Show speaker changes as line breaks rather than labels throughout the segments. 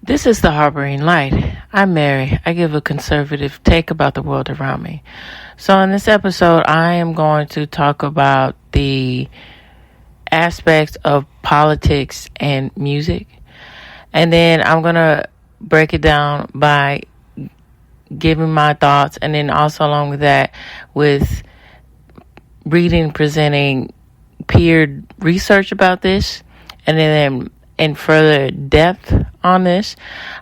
This is the Harboring Light. I'm Mary. I give a conservative take about the world around me. So in this episode, I am going to talk about the aspects of politics and music. And then I'm going to break it down by giving my thoughts, and then also along with that, with reading, presenting peer research about this, and then in further depth on this,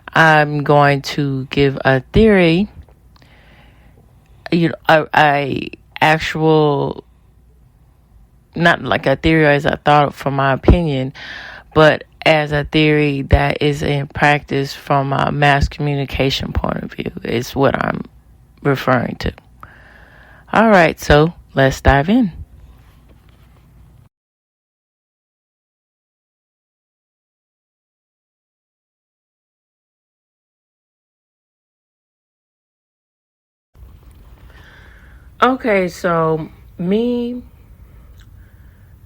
I'm going to give a theory, a actual, not like a theory as I thought from my opinion, but as a theory that is in practice from a mass communication point of view is what I'm referring to. All right, so let's dive in. Okay, so me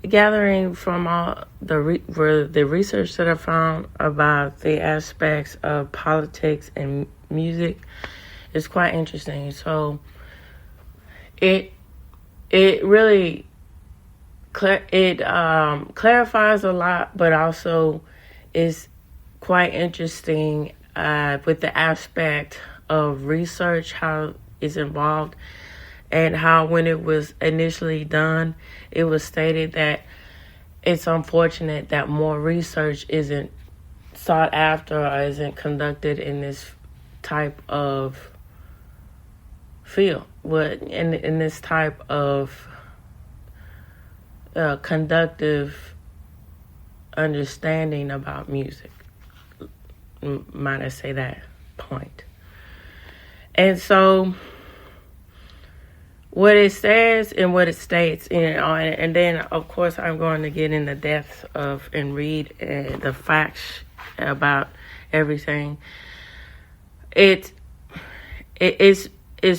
gathering from all the research that I found about the aspects of politics and music is quite interesting. So it really clarifies a lot, but also is quite interesting with the aspect of research, how it's involved. And how when it was initially done, it was stated that it's unfortunate that more research isn't sought after or isn't conducted in this type of field, in this type of conductive understanding about music. Might I say that point? And so what it says and what it states, and then of course I'm going to get in the depth of and read the facts about everything. It's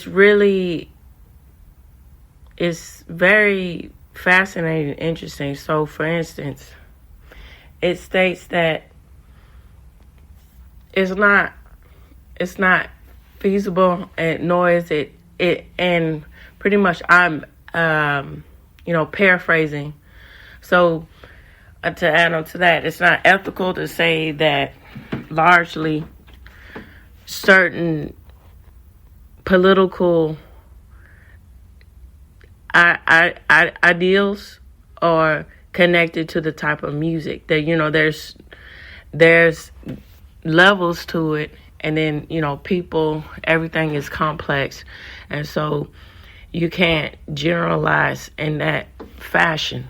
really very fascinating and interesting. So for instance, it states that it's not feasible, and nor is it and pretty much I'm, paraphrasing. So to add on to that, it's not ethical to say that largely certain political ideals are connected to the type of music that, there's levels to it. And then, people, everything is complex. And so you can't generalize in that fashion.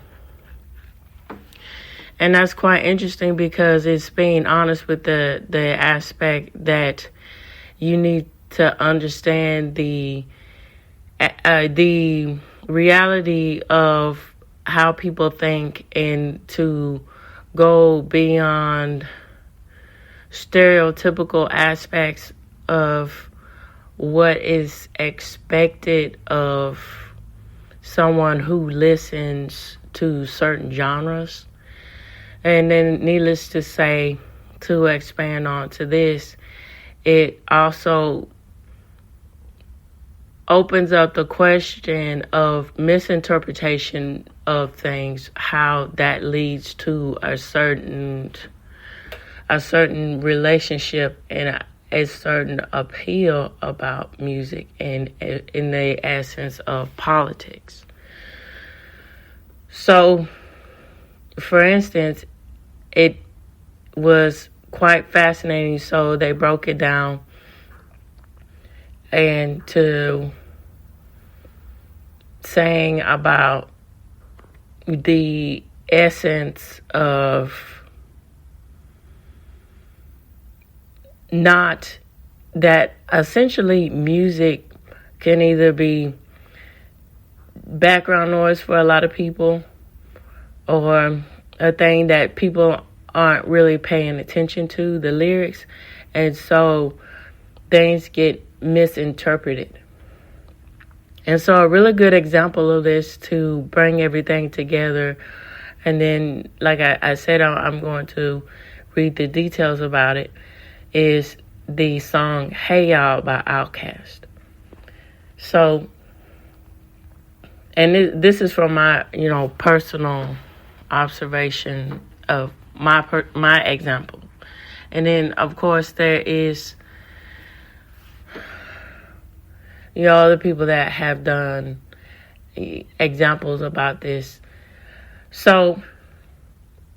And that's quite interesting because it's being honest with the aspect that you need to understand the reality of how people think, and to go beyond stereotypical aspects of what is expected of someone who listens to certain genres. And then needless to say, to expand on to this, it also opens up the question of misinterpretation of things, how that leads to a certain relationship and a certain appeal about music and in the essence of politics. So, for instance, it was quite fascinating. So they broke it down and to saying about the essence of not that essentially music can either be background noise for a lot of people or a thing that people aren't really paying attention to, the lyrics, and so things get misinterpreted. And so a really good example of this to bring everything together, and then like I said, I'm going to read the details about it, is the song Hey Y'all by Outkast. So, and this is from my, personal observation of my example. And then, of course, there is, other people that have done examples about this. So,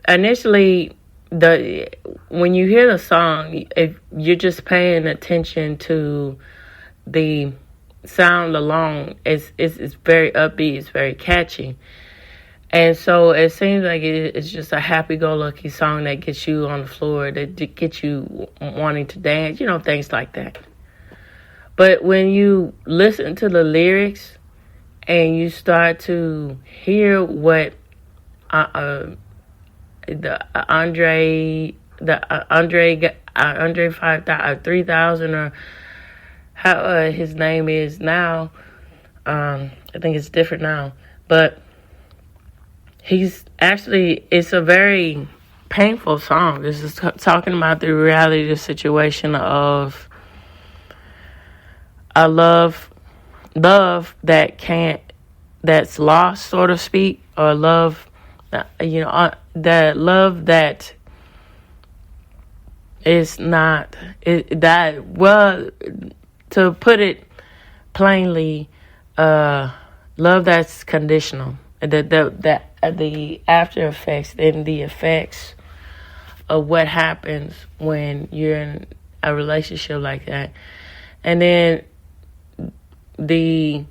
initially, when you hear the song, if you're just paying attention to the sound alone, it's very upbeat, it's very catchy. And so it seems like it's just a happy-go-lucky song that gets you on the floor, that gets you wanting to dance, things like that. But when you listen to the lyrics and you start to hear what the Andre 3000 or how his name is now, I think it's different now, but it's a very painful song. This is talking about the reality of the situation of a love that's lost, so to speak, or love, the love that is not, to put it plainly, love that's conditional. The after effects and the effects of what happens when you're in a relationship like that. And then the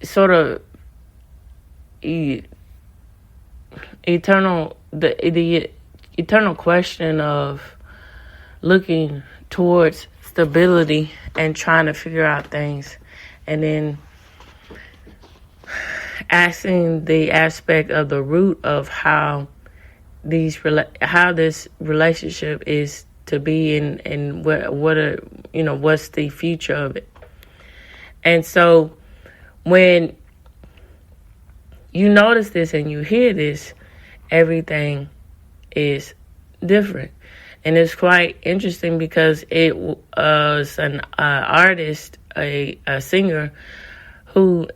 sort of eternal question of looking towards stability and trying to figure out things, and then asking the aspect of the root of how this relationship is to be, and what's the future of it. And so when you notice this and you hear this, everything is different. And it's quite interesting because it was an artist, a singer, who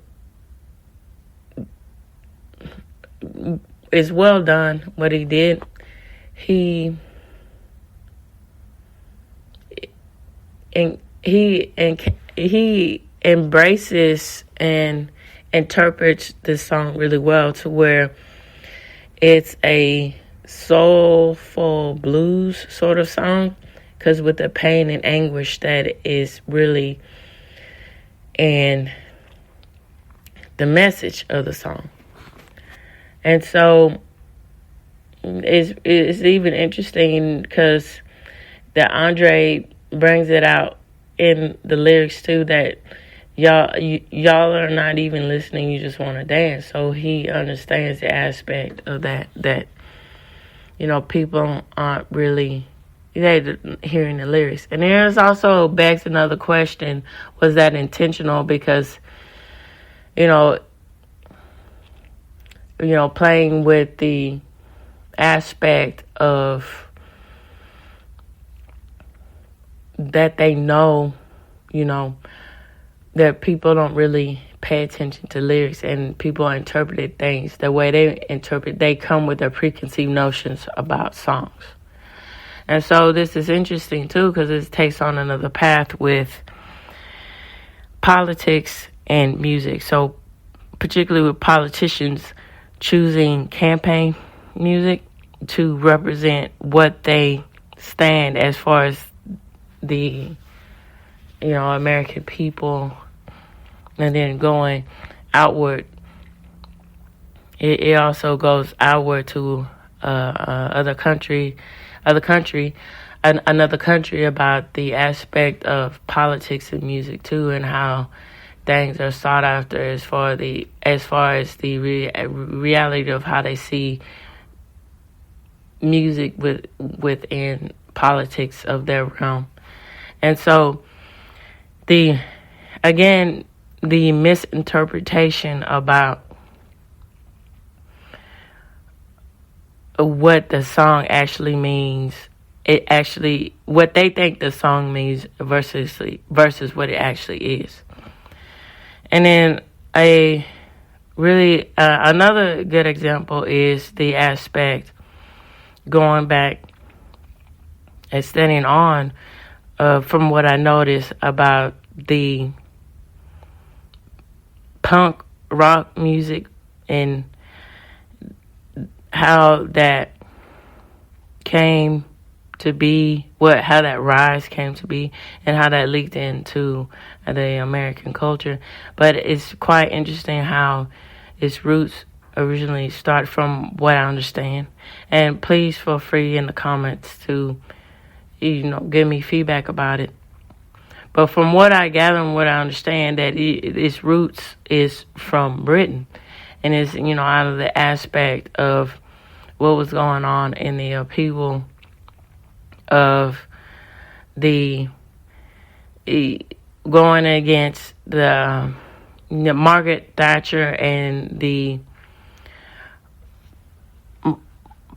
is well done what he did. He embraces and interprets this song really well, to where it's a soulful blues sort of song, because with the pain and anguish that is really in the message of the song. And so it's even interesting because that Andre brings it out in the lyrics too, that y'all are not even listening, you just want to dance. So he understands the aspect of that people aren't really hearing the lyrics. And there's also begs another question: was that intentional? Because playing with the aspect of that they know, that people don't really pay attention to lyrics, and people interpret things the way they interpret. They come with their preconceived notions about songs. And so this is interesting too, because it takes on another path with politics and music. So particularly with politicians choosing campaign music to represent what they stand as far as the American people, and then going outward. It also goes outward to another country about the aspect of politics and music too, and how things are sought after as far as the reality of how they see music within politics of their realm. And so the misinterpretation about what the song actually means it actually, what they think the song means versus what it actually is. And then another good example is the aspect going back and standing on from what I noticed about the punk rock music and how that came to be, how that rise came to be, and how that leaked into the American culture. But it's quite interesting how its roots originally start, from what I understand. And please feel free in the comments to, give me feedback about it. But from what I gather and what I understand, that its roots is from Britain, and it's out of the aspect of what was going on in the upheaval of the going against the Margaret Thatcher and the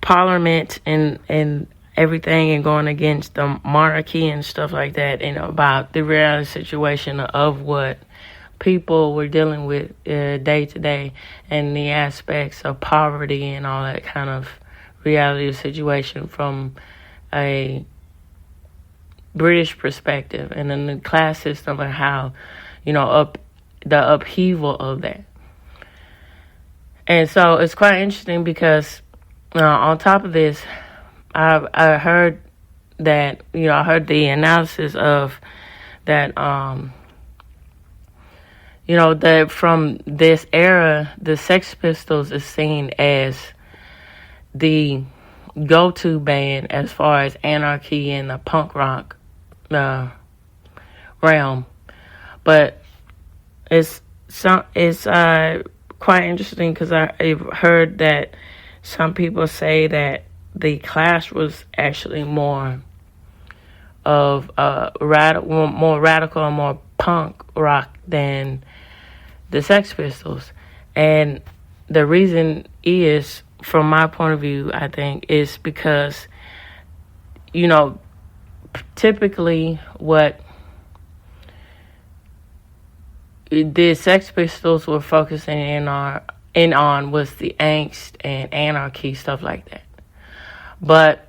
Parliament and everything, and going against the monarchy and stuff like that, and about the reality situation of what people were dealing with day to day, and the aspects of poverty and all that kind of reality situation from a British perspective, and then the class system and how, the upheaval of that. And so it's quite interesting because on top of this, I heard that, I heard the analysis of that, that from this era, the Sex Pistols is seen as the go-to band as far as anarchy in the punk rock realm. But it's quite interesting because I've heard that some people say that the Clash was actually more of more radical and more punk rock than the Sex Pistols. And the reason is, from my point of view, I think, is because, typically what the Sex Pistols were focusing in on was the angst and anarchy, stuff like that. But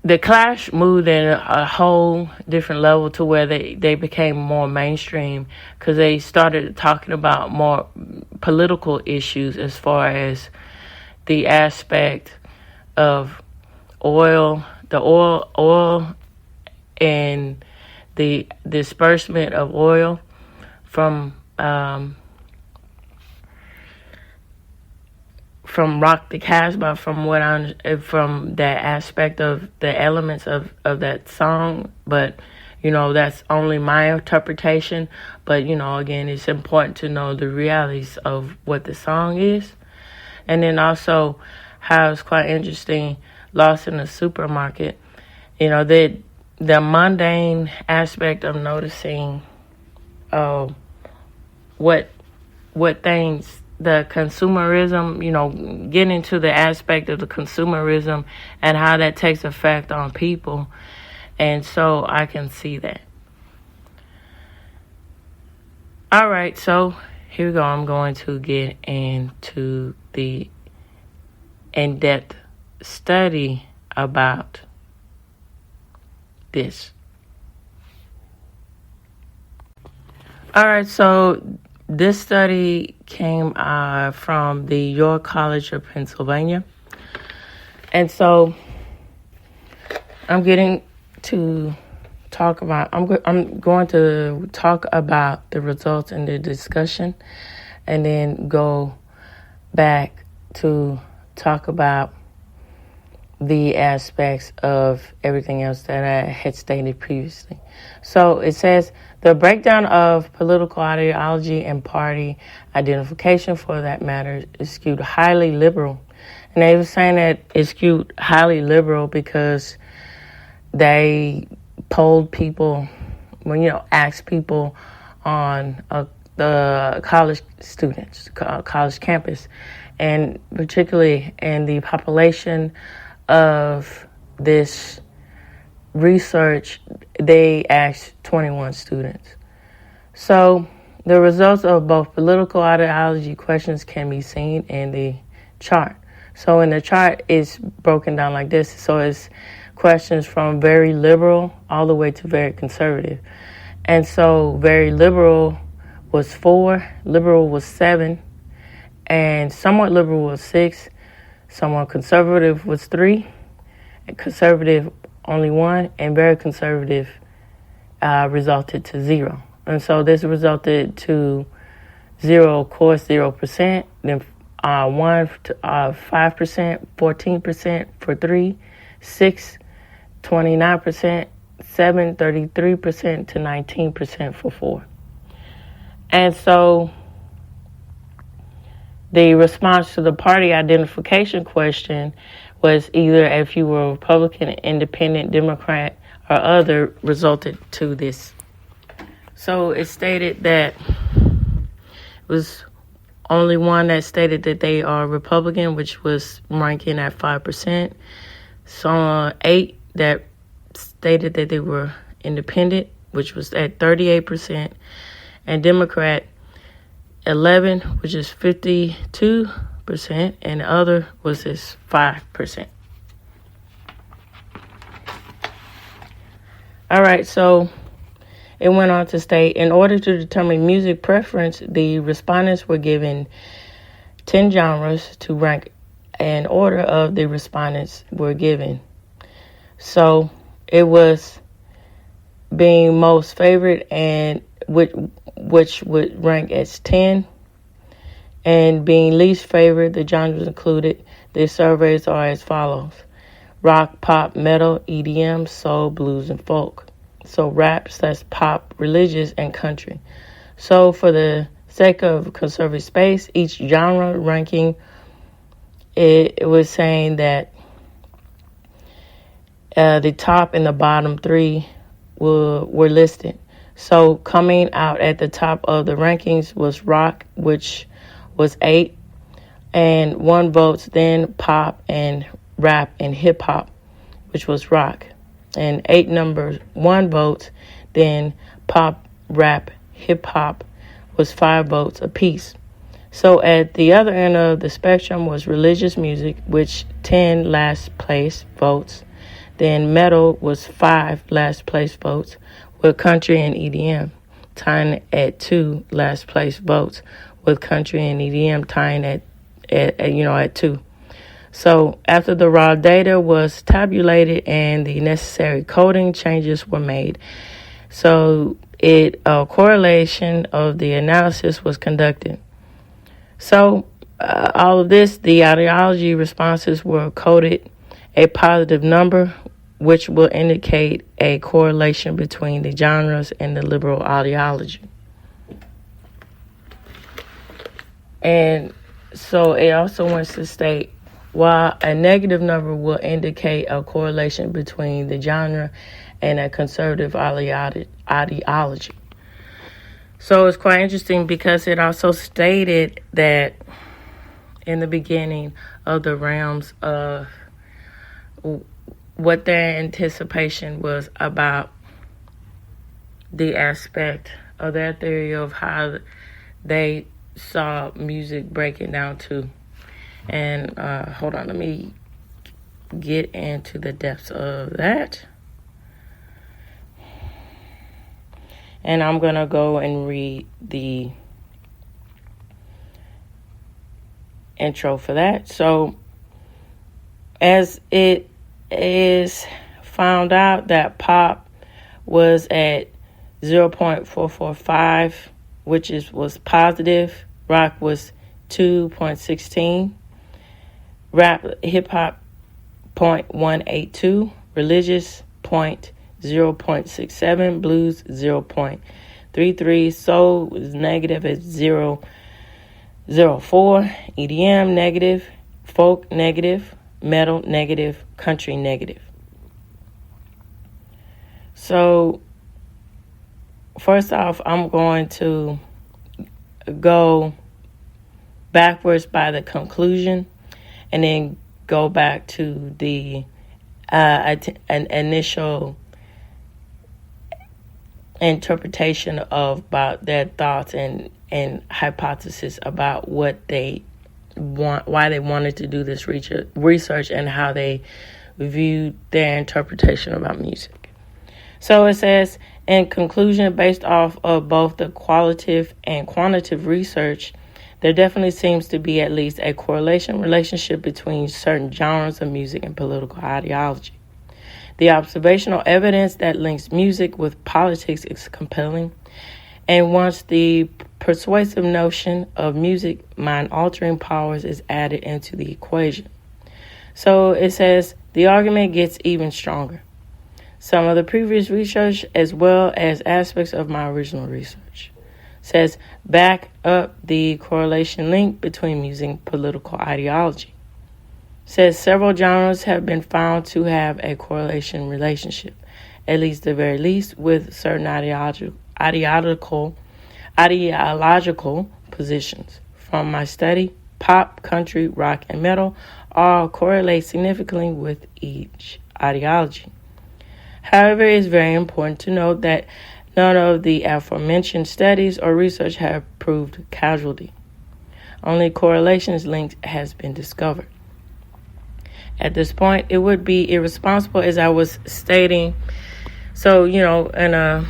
the Clash moved in a whole different level to where they became more mainstream, because they started talking about more political issues as far as the aspect of oil and the disbursement of oil from Rock the Casbah, from that aspect of the elements of that song. But that's only my interpretation. But again, it's important to know the realities of what the song is. And then also how it's quite interesting, Lost in the Supermarket, the mundane aspect of noticing what things, the consumerism, getting into the aspect of the consumerism and how that takes effect on people. And so I can see that. All right, so here we go. I'm going to get into the in-depth study about this. All right, so this study came from the York College of Pennsylvania. And so I'm going to talk about the results in the discussion, and then go back to talk about the aspects of everything else that I had stated previously. So it says the breakdown of political ideology and party identification, for that matter, is skewed highly liberal. And they were saying that it's skewed highly liberal because they polled people, asked people on the college students, college campus, and particularly in the population of this research, they asked 21 students. So the results of both political ideology questions can be seen in the chart. So in the chart, it's broken down like this. So it's questions from very liberal all the way to very conservative. And so very liberal was 4, liberal was 7, and somewhat liberal was 6, somewhat conservative was 3, and conservative only 1, and very conservative resulted to 0. And so this resulted to 0, of course, 0%, then 1 to 5%, 14% for 3, 6, 29%, 7, 33% to 19% for 4. And so the response to the party identification question was either if you were Republican, Independent, Democrat, or other, resulted to this. So it stated that it was only one that stated that they are Republican, which was ranking at 5%. So 8 that stated that they were Independent, which was at 38%. And Democrat 11, which is 52%, and the other was just 5%. All right, so it went on to state, in order to determine music preference, the respondents were given 10 genres to rank, and order of the respondents were given. So it was being most favorite, and which would rank as 10, and being least favorite, the genres included. The surveys are as follows: rock, pop, metal, EDM, soul, blues, and folk. So rap / pop, religious, and country. So for the sake of conservative space, each genre ranking, it was saying that the top and the bottom 3 were listed. So coming out at the top of the rankings was rock, which was 8, and 1 votes, then pop and rap and hip hop, which was rock, and 8 numbers 1 votes, then pop, rap, hip hop was 5 votes apiece. So at the other end of the spectrum was religious music, which 10 last place votes, then metal was 5 last place votes, with country and EDM tying at 2 last place votes, with country and EDM tying at 2. So after the raw data was tabulated and the necessary coding changes were made, so a correlation of the analysis was conducted. So all of this, the ideology responses were coded a positive number, which will indicate a correlation between the genres and the liberal ideology. And so it also wants to state, while a negative number will indicate a correlation between the genre and a conservative ideology. So it's quite interesting because it also stated that in the beginning of the realms of what their anticipation was about the aspect of their theory of how they saw music breaking down to. And hold on, let me get into the depths of that. And I'm going to go and read the intro for that. So as it is found out that pop was at 0.445, which was positive. Rock was 2.16. Rap, hip hop 0.182. Religious 0.67. Blues 0.33. Soul was negative at 0.04. EDM negative. Folk negative. Metal negative. Country negative. So first off, I'm going to go backwards by the conclusion and then go back to the an initial interpretation of about their thoughts and hypothesis about what they want, why they wanted to do this research, and how they viewed their interpretation about music. So it says, in conclusion, based off of both the qualitative and quantitative research, there definitely seems to be at least a correlation relationship between certain genres of music and political ideology. The observational evidence that links music with politics is compelling, and once the persuasive notion of music mind-altering powers is added into the equation. So it says, the argument gets even stronger. Some of the previous research, as well as aspects of my original research, says back up the correlation link between music and political ideology. Says several genres have been found to have a correlation relationship, at least the very least, with certain ideological positions. From my study, pop, country, rock, and metal all correlate significantly with each ideology. However, it is very important to note that none of the aforementioned studies or research have proved causality. Only correlations linked has been discovered. At this point, it would be irresponsible, as I was stating, so, in a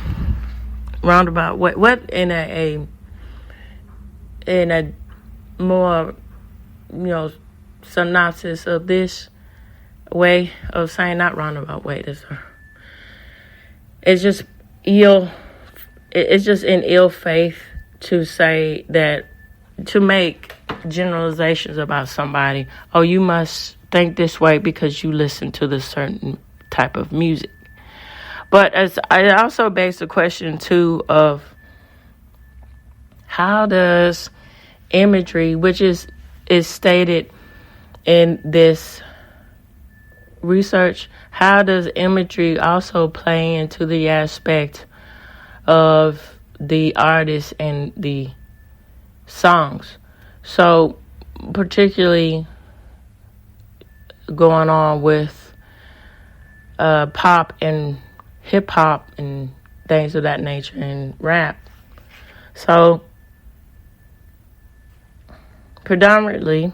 roundabout way, in a more, synopsis of this way of saying, not roundabout way, it's just in ill faith to say that, to make generalizations about somebody. Oh, you must think this way because you listen to this certain type of music. But as I also begs the question too of how does imagery, which is stated in this research, how does imagery also play into the aspect of the artist and the songs? So particularly going on with pop and hip hop and things of that nature and rap. So predominantly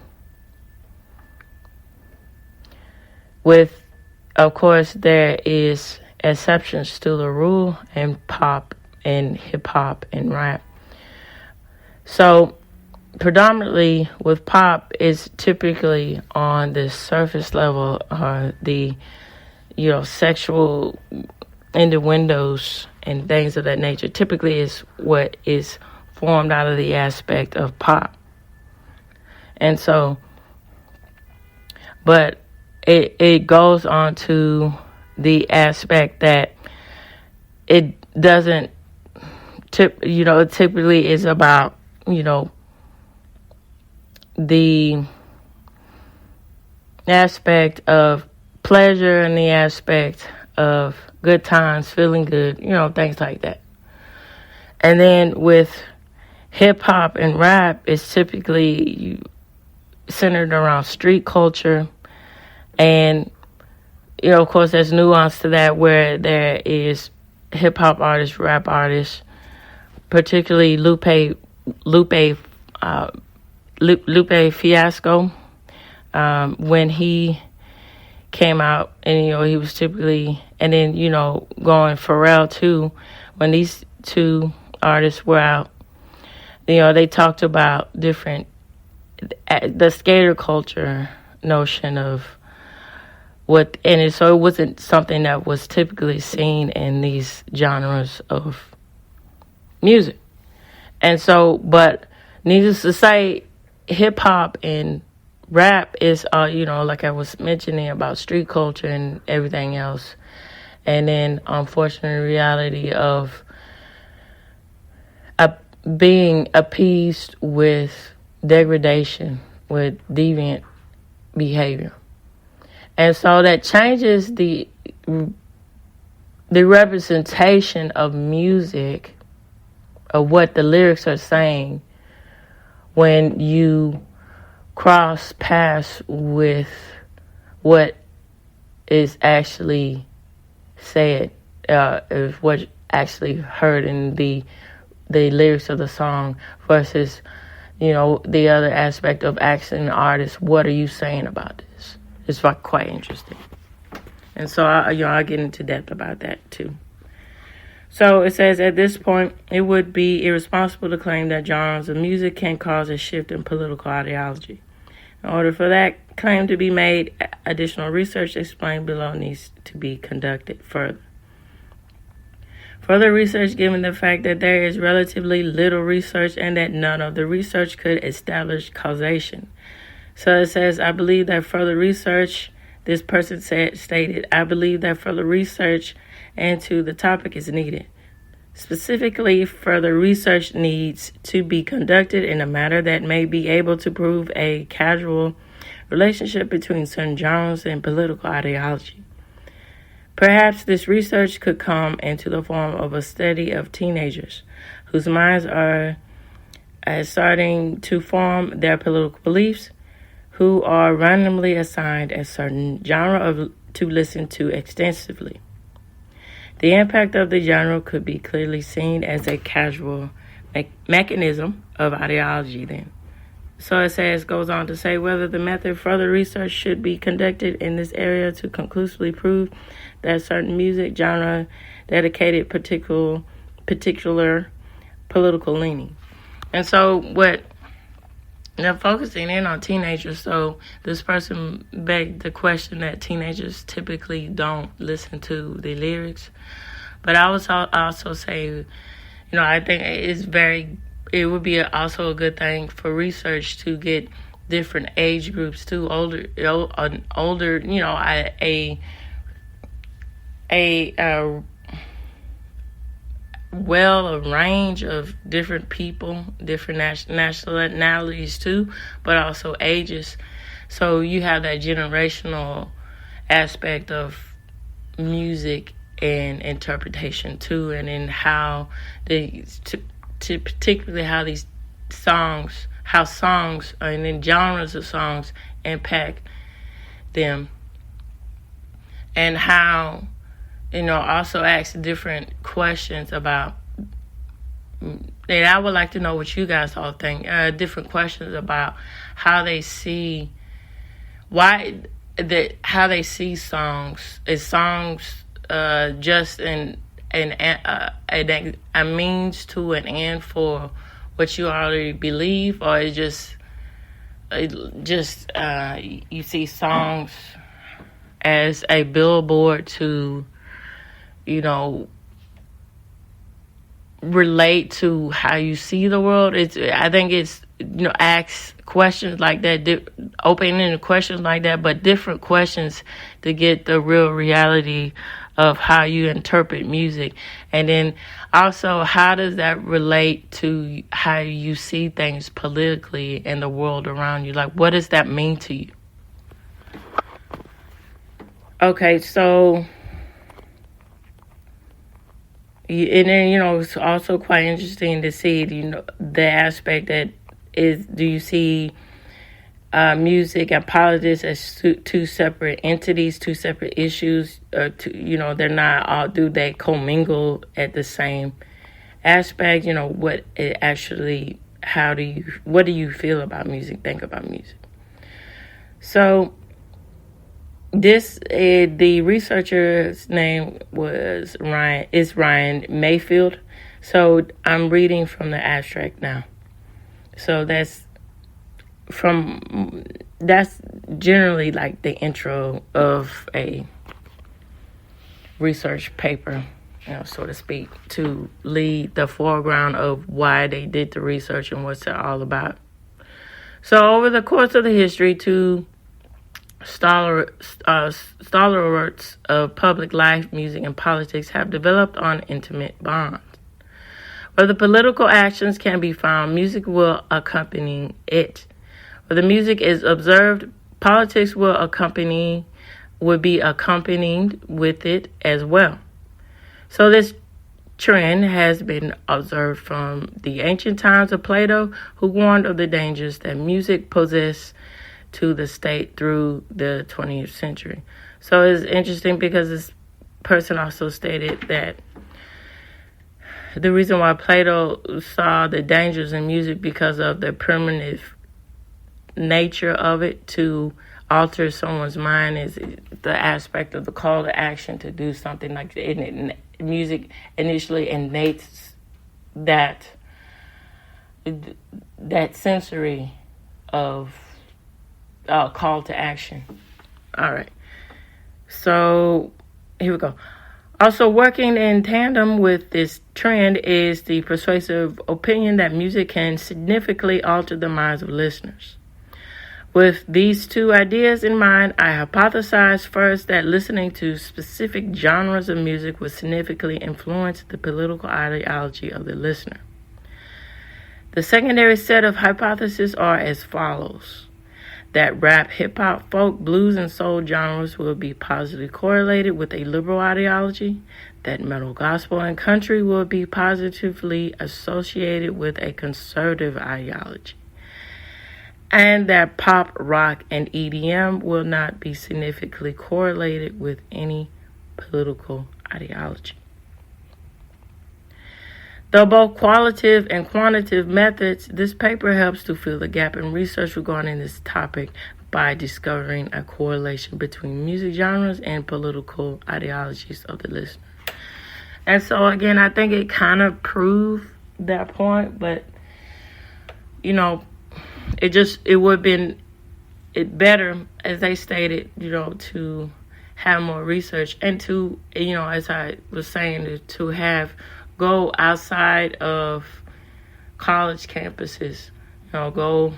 with, of course, there is exceptions to the rule in pop and hip hop and rap. So predominantly with pop is typically on the surface level, the sexual innuendos and things of that nature typically is what is formed out of the aspect of pop. And so, but it goes on to the aspect that it doesn't it typically is about, the aspect of pleasure and the aspect of good times, feeling good, things like that. And then with hip hop and rap, it's typically centered around street culture. And, of course, there's nuance to that where there is hip hop artists, rap artists, particularly Lupe Fiasco, when he came out, and he was typically, and then going Pharrell too, when these two artists were out, they talked about different, the skater culture notion of what, and so it wasn't something that was typically seen in these genres of music. And so, but needless to say, hip hop and rap is, like I was mentioning about street culture and everything else. And then, unfortunate reality of being appeased with degradation, with deviant behavior. And so that changes the representation of music, of what the lyrics are saying, when you cross paths with what is actually said, is what actually heard in the lyrics of the song versus, the other aspect of asking the artist, what are you saying about this? It's quite interesting. And so, I get into depth about that too. So it says, at this point, it would be irresponsible to claim that genres of music can cause a shift in political ideology. In order for that claim to be made, additional research explained below needs to be conducted further. Further research, given the fact that there is relatively little research and that none of the research could establish causation. So it says, I believe that further research, this person stated, I believe that further research into the topic is needed. Specifically, further research needs to be conducted in a manner that may be able to prove a causal relationship between certain genres and political ideology. Perhaps this research could come into the form of a study of teenagers whose minds are starting to form their political beliefs, who are randomly assigned a certain genre to listen to extensively. The impact of the genre could be clearly seen as a causal mechanism of ideology then. So it goes on to say, whether the method further research should be conducted in this area to conclusively prove that certain music genre dedicated particular political leaning. And so what they're focusing in on teenagers. So this person begged the question that teenagers typically don't listen to the lyrics. But I would also say, I think it would be also a good thing for research to get different age groups too, older, a range of different people, different nationalities too, but also ages. So you have that generational aspect of music and interpretation too, and in how particularly how these songs and then genres of songs impact them, and how also ask different questions about, and I would like to know what you guys all think, different questions about how they see songs. Is songs just a means to an end for what you already believe, or is just you see songs as a billboard to relate to how you see the world? I think it's ask questions like that, open-ended questions like that, but different questions to get the real reality of how you interpret music. And then also, how does that relate to how you see things politically in the world around you? Like, what does that mean to you? Okay, so, and then, it's also quite interesting to see, the aspect that is, do you see music and politics as two separate entities, two separate issues? They're not all, do they commingle at the same aspect? What it actually, what do you feel about music, think about music? So, the researcher's name is Ryan Mayfield. So I'm reading from the abstract now. So that's generally like the intro of a research paper, so to speak, to lead the foreground of why they did the research and what's it all about. So over the course of the history, two stalwarts of public life, music, and politics have developed on intimate bonds. Where the political actions can be found, music will accompany it. Where the music is observed, politics would be accompanied with it as well. So this trend has been observed from the ancient times of Plato, who warned of the dangers that music possessed to the state through the 20th century. So it's interesting because this person also stated that the reason why Plato saw the dangers in music because of the primitive nature of it to alter someone's mind is the aspect of the call to action to do something. Like music initially innates that sensory of call to action. All right. So here we go. Also working in tandem with this trend is the persuasive opinion that music can significantly alter the minds of listeners. With these two ideas in mind, I hypothesized first that listening to specific genres of music would significantly influence the political ideology of the listener. The secondary set of hypotheses are as follows: that rap, hip-hop, folk, blues, and soul genres will be positively correlated with a liberal ideology, that metal, gospel, and country will be positively associated with a conservative ideology, and that pop, rock, and EDM will not be significantly correlated with any political ideology. Though both qualitative and quantitative methods, this paper helps to fill the gap in research regarding this topic by discovering a correlation between music genres and political ideologies of the listener. And so, again, I think it kind of proved that point, but, it would have been better, as they stated, to have more research and to, as I was saying, to go outside of college campuses, go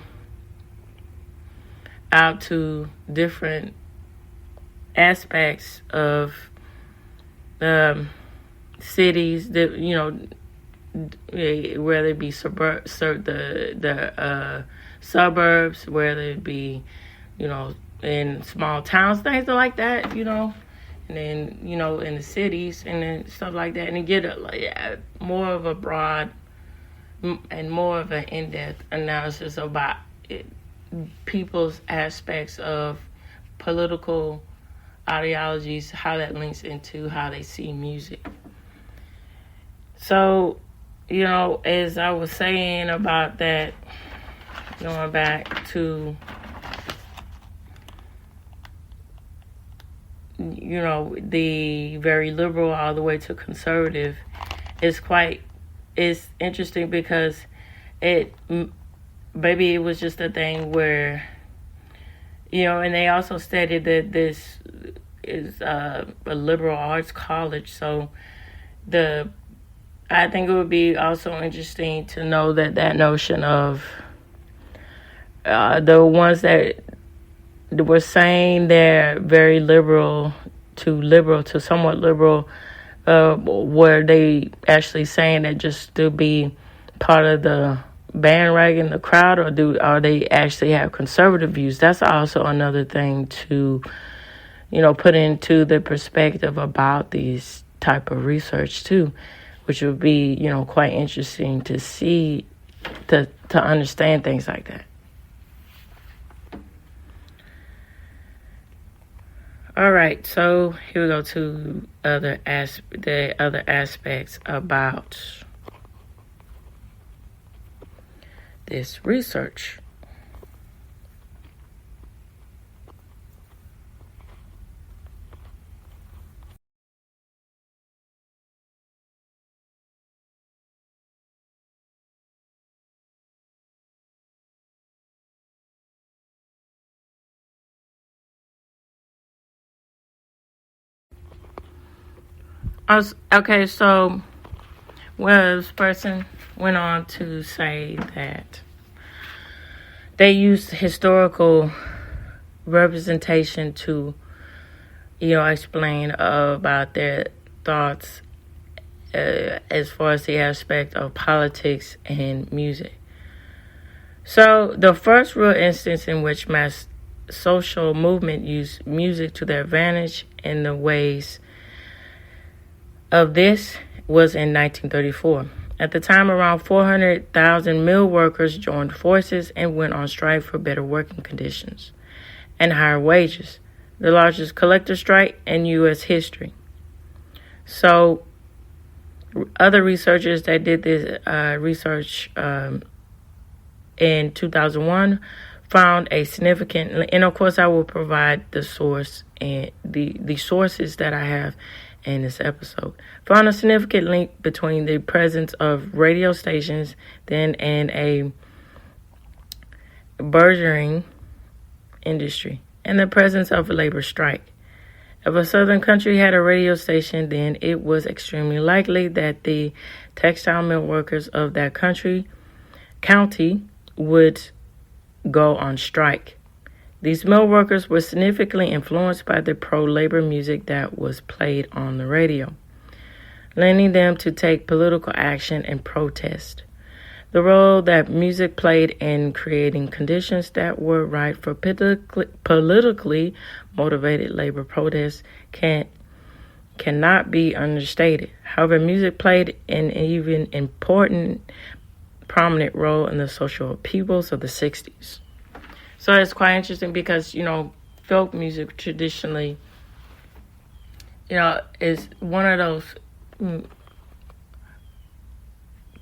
out to different aspects of cities that, whether it be suburbs, whether it be, in small towns, things like that, and then, in the cities and then stuff like that, and get more of a broad and more of an in-depth analysis about people's aspects of political ideologies, how that links into how they see music. So, as I was saying about that, going back to the very liberal all the way to conservative it's interesting because maybe it was just a thing where, and they also stated that this is a liberal arts college. So I think it would be also interesting to know that notion of the ones that were saying they're very liberal to somewhat liberal, were they actually saying that just to be part of the bandwagon, the crowd, or they actually have conservative views? That's also another thing to, put into the perspective about these type of research too, which would be, quite interesting to see, to understand things like that. All right, so here we go to the other aspects about this research. Okay, so this person went on to say that they used historical representation to, explain about their thoughts as far as the aspect of politics and music. So the first real instance in which mass social movement used music to their advantage in the ways of this was in 1934. At the time, around 400,000 mill workers joined forces and went on strike for better working conditions. and higher wages, the largest collector strike in U.S. history. So, other researchers that did this research in 2001 found a significant, and of course I will provide the source and the sources that I have in this episode, found a significant link between the presence of radio stations then and a burgeoning industry and the presence of a labor strike. If a southern country had a radio station, then it was extremely likely that the textile mill workers of that county would go on strike. These mill workers were significantly influenced by the pro-labor music that was played on the radio, leading them to take political action and protest. The role that music played in creating conditions that were right for politically motivated labor protests cannot be understated. However, music played an even prominent role in the social upheavals of the 60s. So it's quite interesting because, folk music traditionally, is one of those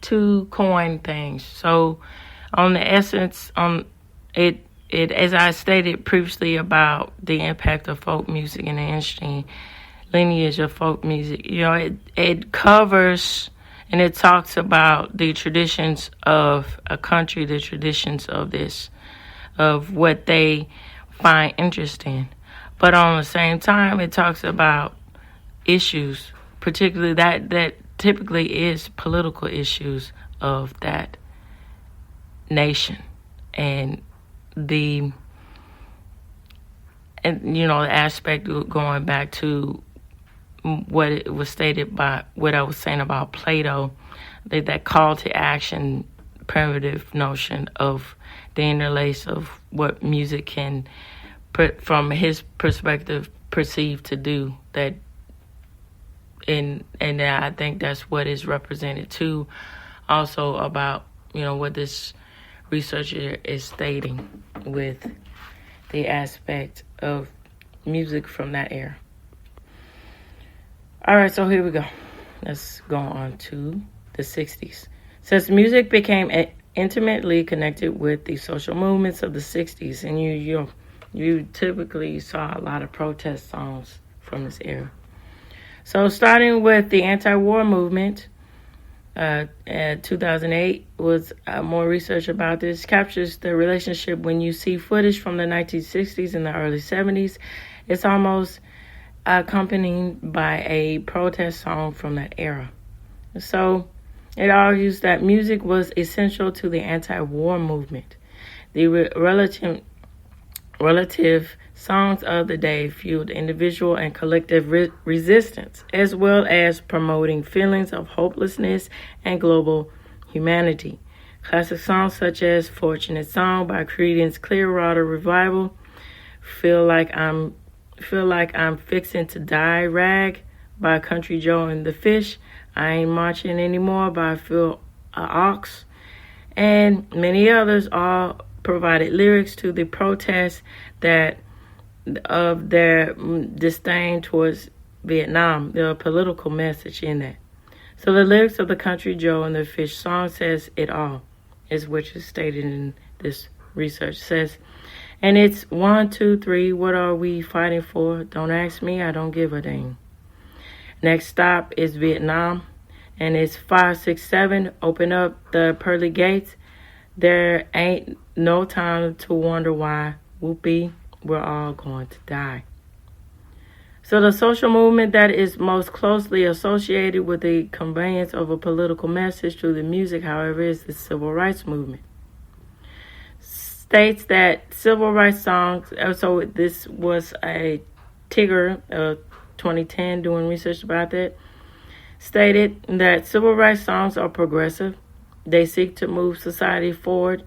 two coin things. So on the essence, it as I stated previously about the impact of folk music and the interesting lineage of folk music, it covers and it talks about the traditions of a country, the traditions of what they find interesting. But on the same time, it talks about issues, particularly that typically is political issues of that nation, and the aspect going back to what it was stated by what I was saying about Plato, that call to action, primitive notion of the interlace of what music can, from his perspective, perceive to do that. And I think that's what is represented too, also about what this researcher is stating with the aspect of music from that era. All right, so here we go. Let's go on to the 60s. Since music became intimately connected with the social movements of the 60s, and you typically saw a lot of protest songs from this era. So starting with the anti-war movement, 2008 was more research about this, captures the relationship when you see footage from the 1960s and the early 70s. It's almost accompanied by a protest song from that era. So it argues that music was essential to the anti-war movement. The relative songs of the day fueled individual and collective resistance, as well as promoting feelings of hopelessness and global humanity. Classic songs such as Fortunate Song by Creedence Clearwater Revival, Feel Like I'm Fixin' to Die, Rag by Country Joe and the Fish, I Ain't Marching Anymore by Phil Ox, and many others all provided lyrics to the protests of their disdain towards Vietnam. There are political message in that. So the lyrics of the Country Joe and the Fish song says it all, is which is stated in this research. Says, and it's 1, 2, 3, what are we fighting for? Don't ask me, I don't give a dang. Next stop is Vietnam, and it's 5, 6, 7, open up the pearly gates. There ain't no time to wonder why. Whoopee, we're all going to die. So the social movement that is most closely associated with the conveyance of a political message through the music, however, is the civil rights movement. States that civil rights songs, so this was a Tigger, 2010, doing research about that, stated that civil rights songs are progressive. They seek to move society forward.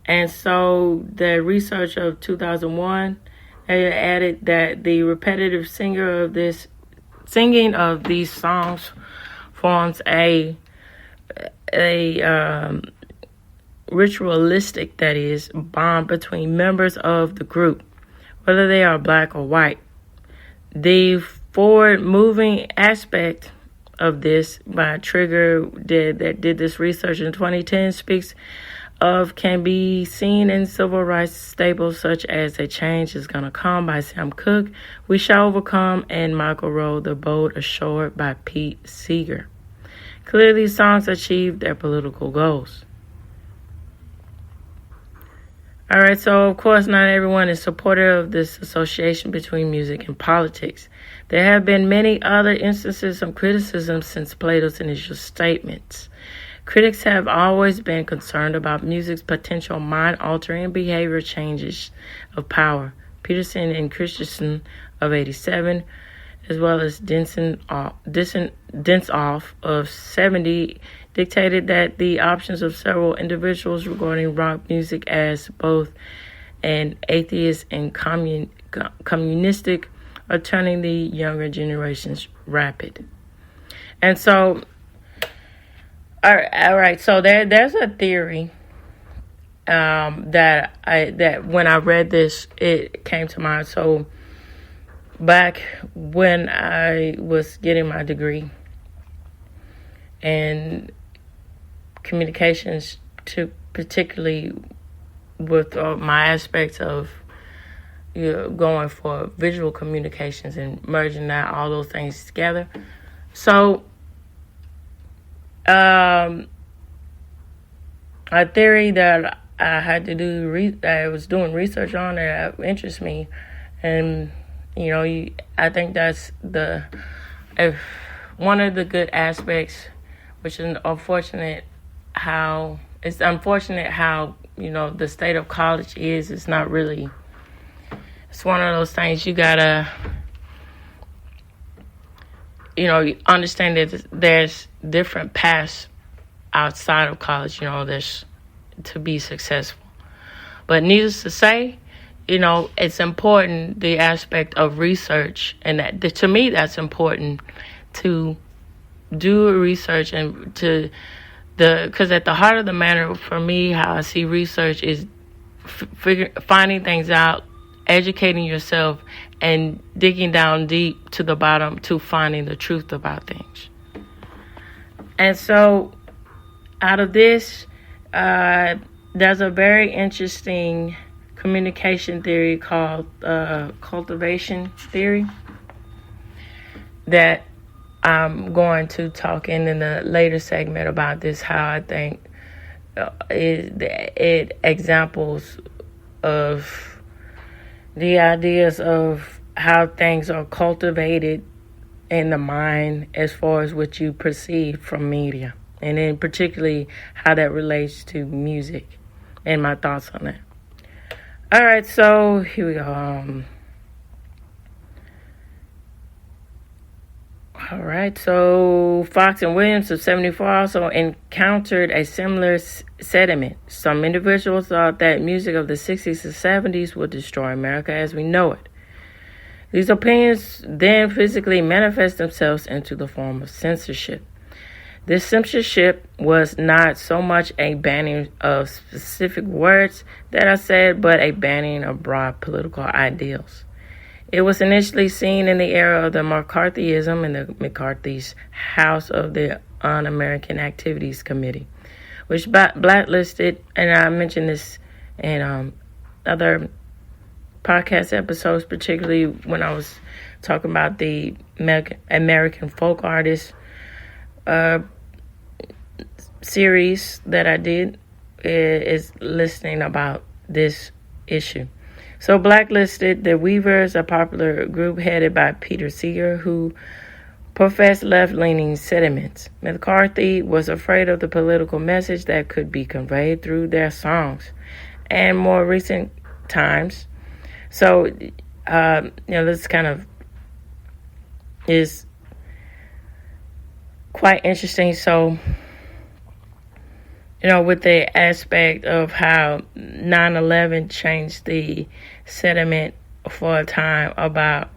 And so the research of 2001 added that the repetitive singing of these songs forms a ritualistic, that is, bond between members of the group, whether they are black or white. The forward-moving aspect of this by Trigger that did this research in 2010 speaks of can be seen in civil rights staples such as A Change Is Gonna Come by Sam Cooke, We Shall Overcome, and Michael Rowe, The Boat Ashore by Pete Seeger. Clearly, songs achieved their political goals. All right, so of course not everyone is supportive of this association between music and politics. There have been many other instances of criticism since Plato's initial statements. Critics have always been concerned about music's potential mind-altering behavior changes of power. Peterson and Christensen of 87, as well as Dentsoff of 70, dictated that the options of several individuals regarding rock music as both an atheist and communistic are turning the younger generations rapid. And so, all right. So there's a theory that when I read this, it came to mind. So back when I was getting my degree in communications, to particularly with my aspects of going for visual communications and merging all those things together. So a theory that I had to do, I was doing research on that interests me, and I think that's one of the good aspects, which is unfortunate how the state of college is. It's not really. It's one of those things you gotta, understand that there's different paths outside of college. There's to be successful. But needless to say, it's important, the aspect of research, and that to me that's important to do research and because at the heart of the matter for me, how I see research is finding things out, educating yourself, and digging down deep to the bottom to finding the truth about things. And so out of this, there's a very interesting communication theory called cultivation theory that I'm going to talk in the later segment about this, how I think it examples of the ideas of how things are cultivated in the mind as far as what you perceive from media, and then particularly how that relates to music and my thoughts on that. All right, so here we go. All right, so Fox and Williams of 74 also encountered a similar sentiment. Some individuals thought that music of the 60s and 70s would destroy America as we know it. These opinions then physically manifest themselves into the form of censorship. This censorship was not so much a banning of specific words that I said, but a banning of broad political ideals. It was initially seen in the era of the McCarthyism and the McCarthy's House of the Un-American Activities Committee, which blacklisted, and I mentioned this in other podcast episodes, particularly when I was talking about the American folk artists series that I did, is listening about this issue. So blacklisted the Weavers, a popular group headed by Peter Seeger, who professed left-leaning sentiments. McCarthy was afraid of the political message that could be conveyed through their songs. And more recent times, so this kind of is quite interesting. So with the aspect of how 9/11 changed the sentiment for a time about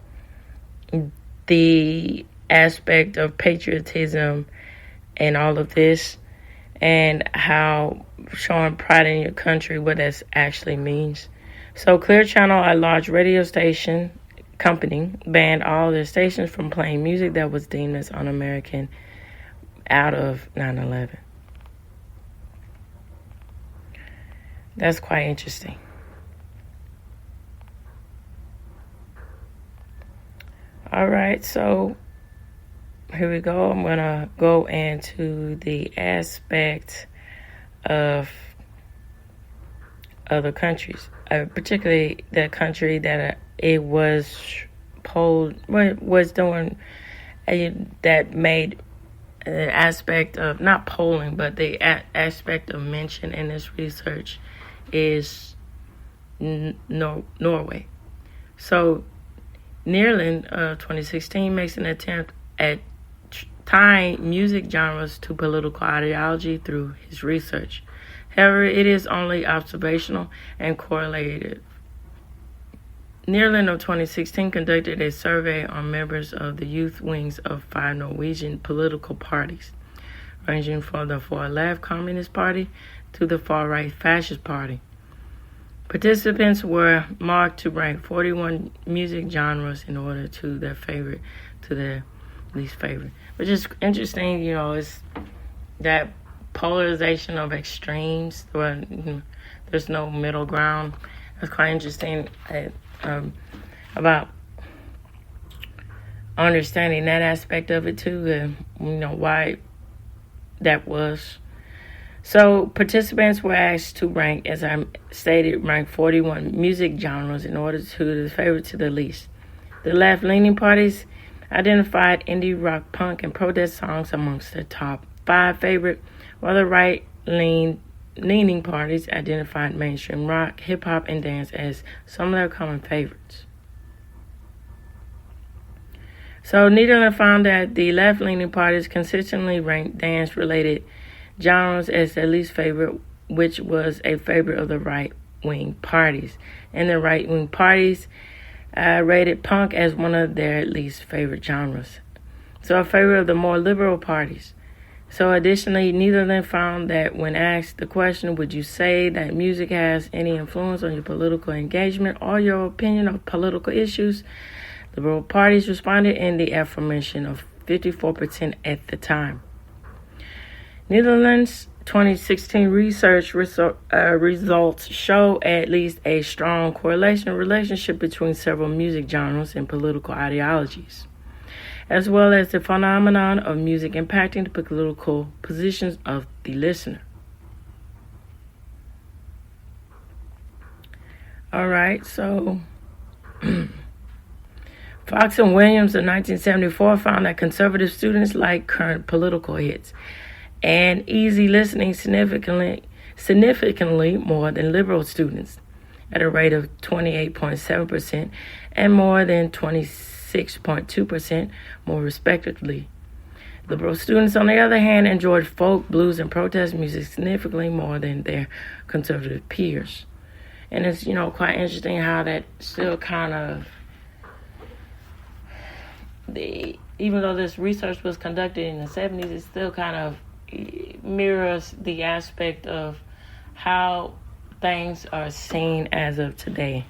the aspect of patriotism and all of this, and how showing pride in your country, what that actually means. So Clear Channel, a large radio station company, banned all their stations from playing music that was deemed as un-American out of 9/11. That's quite interesting. All right, so here we go. I'm going to go into the aspect of other countries, particularly the country that it was doing that made an aspect of, not polling, but the aspect of mention in this research is Norway. So Neerland, 2016, makes an attempt at tying music genres to political ideology through his research. However, it is only observational and correlative. Neerland of 2016 conducted a survey on members of the youth wings of 5 Norwegian political parties, ranging from the far-left Communist Party to the far-right Fascist Party. Participants were marked to rank 41 music genres in order to their favorite to their least favorite. Which is interesting, it's that polarization of extremes where there's no middle ground. That's quite interesting about understanding that aspect of it too, and why that was. So participants were asked to rank, as I stated, rank 41 music genres in order to the favorite to the least. The left-leaning parties identified indie rock, punk, and protest songs amongst their top 5 favorite, while the right-leaning parties identified mainstream rock, hip-hop, and dance as some of their common favorites. So Netherlands found that the left-leaning parties consistently ranked dance-related genres as their least favorite, which was a favorite of the right-wing parties. And the right-wing parties rated punk as one of their least favorite genres. So a favor of the more liberal parties. So additionally, Netherlands found that when asked the question, would you say that music has any influence on your political engagement or your opinion of political issues, liberal parties responded in the aforementioned of 54% at the time. Netherlands' 2016 research results show at least a strong relationship between several music genres and political ideologies, as well as the phenomenon of music impacting the political positions of the listener. All right, so Fox and Williams in 1974 found that conservative students like current political hits and easy listening significantly more than liberal students, at a rate of 28.7% and more than 26.2% more respectively. Liberal students, on the other hand, enjoyed folk, blues, and protest music significantly more than their conservative peers. And it's, quite interesting how that still kind of, even though this research was conducted in the 70s, it still kind of mirrors the aspect of how things are seen as of today.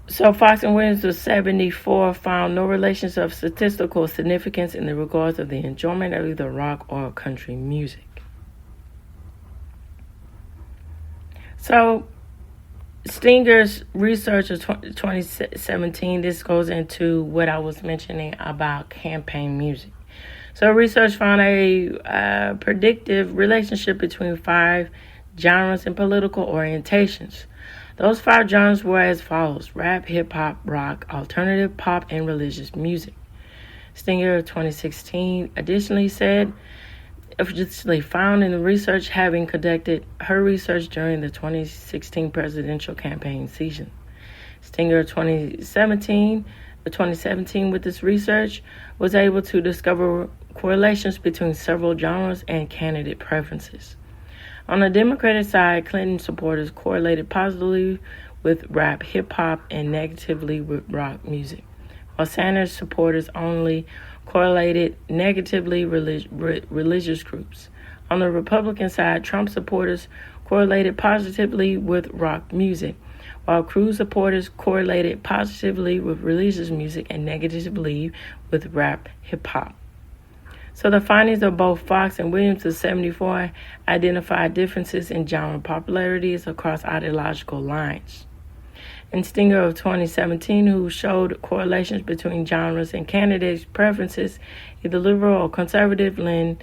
So Fox and Williams of 74 found no relations of statistical significance in the regards of the enjoyment of either rock or country music. So Stinger's research of 2017, this goes into what I was mentioning about campaign music. So research found a predictive relationship between 5 genres and political orientations. Those 5 genres were as follows: rap, hip-hop, rock, alternative, pop, and religious music. Stinger of 2016 additionally found in the research, having conducted her research during the 2016 presidential campaign season. Stinger of 2017 with this research was able to discover correlations between several genres and candidate preferences. On the Democratic side, Clinton supporters correlated positively with rap, hip-hop, and negatively with rock music, while Sanders supporters only correlated negatively religious groups. On the Republican side, Trump supporters correlated positively with rock music, while Cruz supporters correlated positively with religious music and negatively with rap hip-hop. So the findings of both Fox and Williams of 74 identified differences in genre popularities across ideological lines. And Stinger of 2017, who showed correlations between genres and candidates' preferences, either liberal or conservative, lend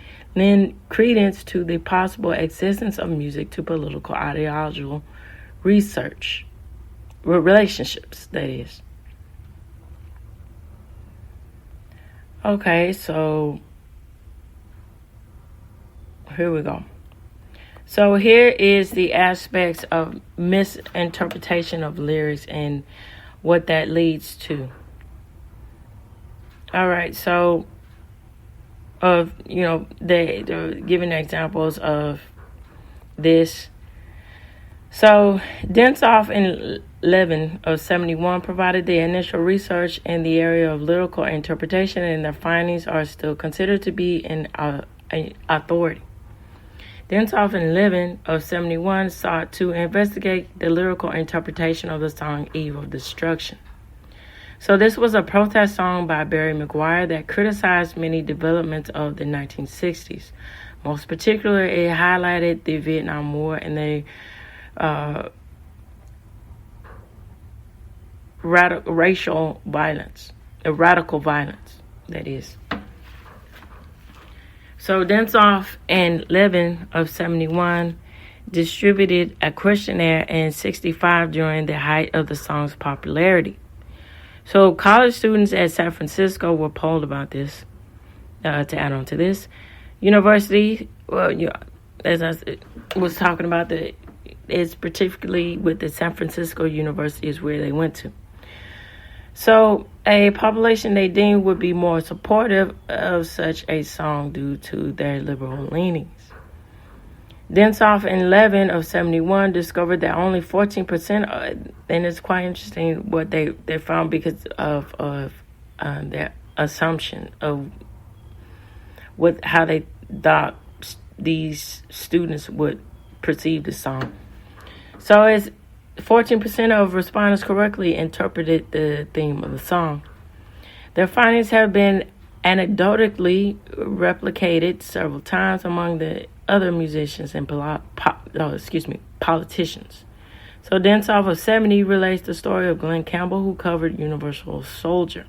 credence to the possible existence of music to political ideological research. Relationships, that is. Okay, so here we go. So here is the aspects of misinterpretation of lyrics and what that leads to. All right, so they're giving examples of this. So Densoff and Levin of 71 provided the initial research in the area of lyrical interpretation, and their findings are still considered to be an authority. Densoff and Levin of 71 sought to investigate the lyrical interpretation of the song Eve of Destruction. So this was a protest song by Barry McGuire that criticized many developments of the 1960s. Most particularly, it highlighted the Vietnam War and the radical violence, that is. So Densoff and Levin of 71 distributed a questionnaire in 65 during the height of the song's popularity. So college students at San Francisco were polled about this. To add on to this, university, as I was talking about, it's particularly with the San Francisco University is where they went to. So a population they deemed would be more supportive of such a song due to their liberal leanings. Densoff and Levin of 71 discovered that only 14%, and it's quite interesting what they found because of their assumption of how they thought these students would perceive the song. So it's 14% of respondents correctly interpreted the theme of the song. Their findings have been anecdotally replicated several times among the other musicians and politicians. So Densoff of 70 relates the story of Glenn Campbell, who covered Universal Soldier.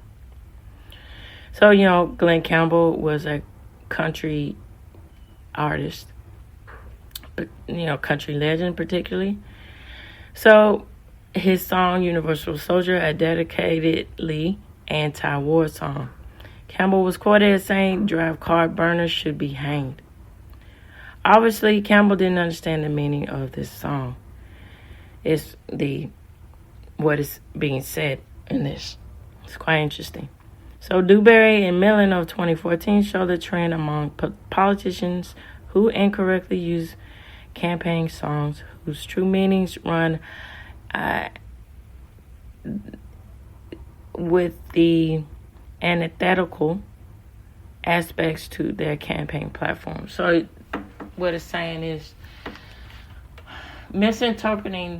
So, Glenn Campbell was a country artist, country legend particularly. So his song, Universal Soldier, a dedicatedly anti-war song. Campbell was quoted as saying, "Drive car burners should be hanged." Obviously, Campbell didn't understand the meaning of this song. It's what is being said in this. It's quite interesting. So Dewberry and Millen of 2014 show the trend among politicians who incorrectly use campaign songs whose true meanings run with the antithetical aspects to their campaign platform. So what it's saying is misinterpreting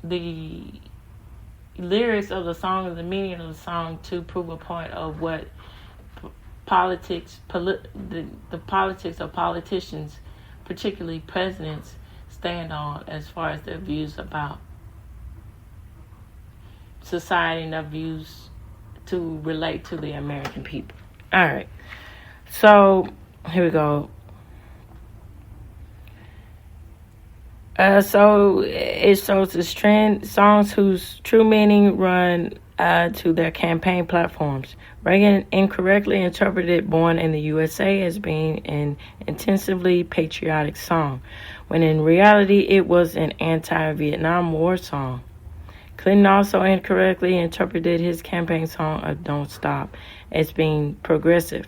the lyrics of the song or the meaning of the song to prove a point of what the politics of politicians, particularly presidents, stand on as far as their views about society and their views to relate to the American people. All right. So here we go. So it shows this trend: songs whose true meaning run to their campaign platforms. Reagan incorrectly interpreted "Born in the USA" as being an intensively patriotic song, when in reality it was an anti-Vietnam War song. Clinton also incorrectly interpreted his campaign song of "Don't Stop" as being progressive.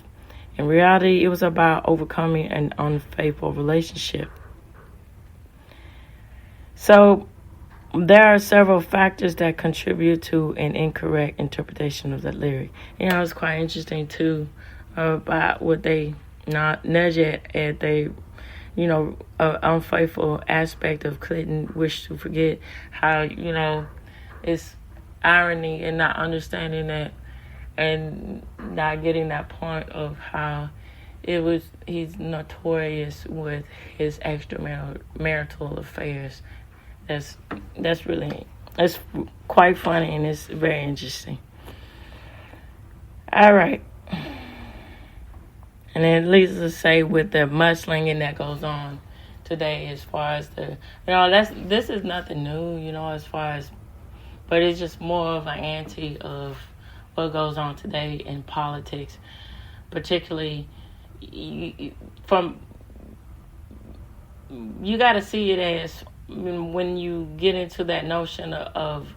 In reality, it was about overcoming an unfaithful relationship. So there are several factors that contribute to an incorrect interpretation of that lyric. It's quite interesting too about what they not nudge at they unfaithful aspect of couldn't wish to forget how it's irony and not understanding that and not getting that point of how he's notorious with his extramarital affairs. That's quite funny and it's very interesting. All right. And then it leads us to say with the mudslinging that goes on today as far as this is nothing new, as far as, but it's just more of an anti of what goes on today in politics, particularly you got to see it as when you get into that notion of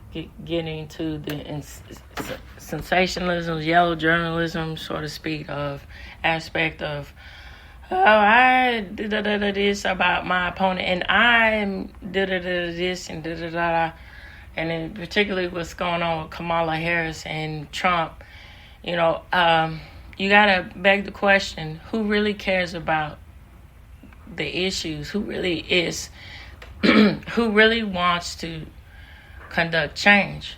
getting to the sensationalism, yellow journalism, so to speak, of aspect of, oh, I did this about my opponent, and I'm this and and then particularly what's going on with Kamala Harris and Trump, you gotta beg the question: who really cares about the issues? Who really is? Who really wants to conduct change?